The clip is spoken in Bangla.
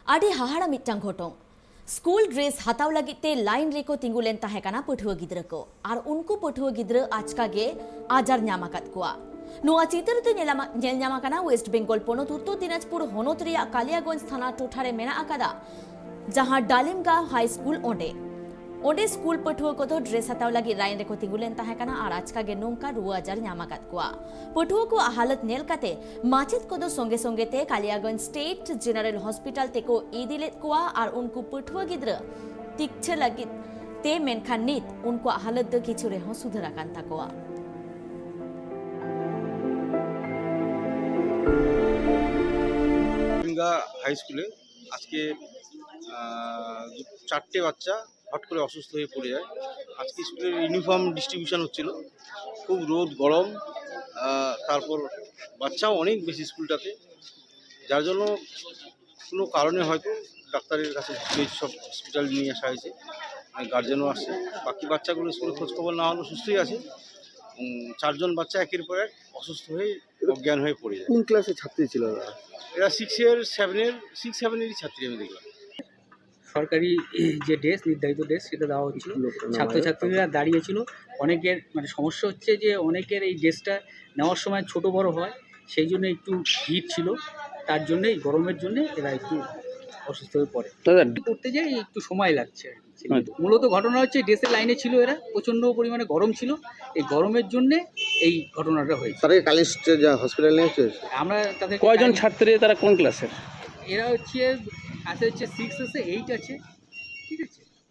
ᱟᱹᱰᱤ ᱦᱟᱦᱟᱲᱟ ᱢᱤᱫᱴᱟᱝ ᱜᱷᱚᱴᱚᱱ स्कूल ड्रेस हताव लगित ते लाइन रेको तिंगुलेन तहेकाना पठुआ गिद्रा को और उनको पठुआ गिद्रा आजका गे आजार ᱧᱟᱢᱟᱠᱟᱫ ᱠᱚᱣᱟ। ᱱᱚᱣᱟ ᱪᱤᱛᱟᱹᱨ ᱛᱮ ᱧᱮᱞ ᱧᱟᱢᱟᱠᱟᱱᱟ ᱳᱭᱮᱥᱴ ᱵᱮᱝᱜᱚᱞ ᱯᱚᱱᱚᱛ ᱩᱛᱛᱚᱨ ᱫᱤᱱᱟᱡᱽᱯᱩᱨ ᱦᱚᱱᱚᱛ ᱨᱮᱭᱟᱜ ᱠᱟᱞᱤᱭᱟᱜᱚᱸᱡᱽ ᱛᱷᱟᱱᱟ ᱴᱚᱴᱷᱟᱨᱮ ᱢᱮᱱᱟᱜ ᱟᱠᱟᱫᱟ ᱡᱟᱦᱟᱸ ᱰᱟᱞᱤᱢᱜᱟᱸव हाई स्कूल ओंडे स्कूल पठुआ को ड्रेस हताव लगी लाइन रेको तिंगुलेन तहेकाना और आजका गे नोंका रुआ आजार ᱧᱟᱢᱟᱠᱟᱫ ᱠᱚᱣᱟ। पठुआ को हालत नेल काते माचेद को संगे संगे ते कालियागंज स्टेट जनरल हॉस्पिटल ते को इदिलेत कोआ और उनको पठुआ गिद्रा तिक्छे लगित ते मेनखान नित उनको हालत दो किछु रेहो सुधरा कान ताकोआ। हाई स्कूले आज के 4টে বাচ্চা হট করে অসুস্থ হয়ে পড়ে যায়। আজকে স্কুলের ইউনিফর্ম ডিস্ট্রিবিউশন হচ্ছিল, খুব রোদ গরম, তারপর বাচ্চাও অনেক বেশি স্কুলটাতে, যার জন্য কোনো কারণে হয়তো ডাক্তারের কাছে সব হসপিটাল নিয়ে আসা হয়েছে, গার্জেনও আসছে। বাকি বাচ্চাগুলো স্কুলে খোঁজখবর না হলেও সুস্থই আছে। 4জন বাচ্চা একের পর এক অসুস্থ হয়ে অজ্ঞান হয়ে পড়ে যায়। কোন ক্লাসের ছাত্রী ছিল তারা? এরা 6-7-এরই ছাত্রী আমি দেখলাম। সরকারি যে ড্রেস নির্ধারিত ড্রেস সেটা দেওয়া হচ্ছিল, ছাত্রছাত্রীরা দাঁড়িয়েছিল। অনেকের সমস্যা হচ্ছে যে অনেকের এই ড্রেসটা নেওয়ার সময় ছোট বড় হয়, সেই জন্য একটু হিট ছিল, তার জন্যই গরমের জন্য এরা একটু অসুস্থ হয়ে পড়ে। করতে যাই একটু সময় লাগছে আর কি। মূলত ঘটনা হচ্ছে ড্রেসের লাইনে ছিল, এরা প্রচণ্ড পরিমাণে গরম ছিল, এই গরমের জন্যে এই ঘটনাটা হয়েছে। তারা কালিস হসপিটাল নিয়ে এসেছে। আমরা তাদের কয়জন ছাত্রী, তারা কোন ক্লাসের? এরা হচ্ছে 6 আছে, 8 আছে।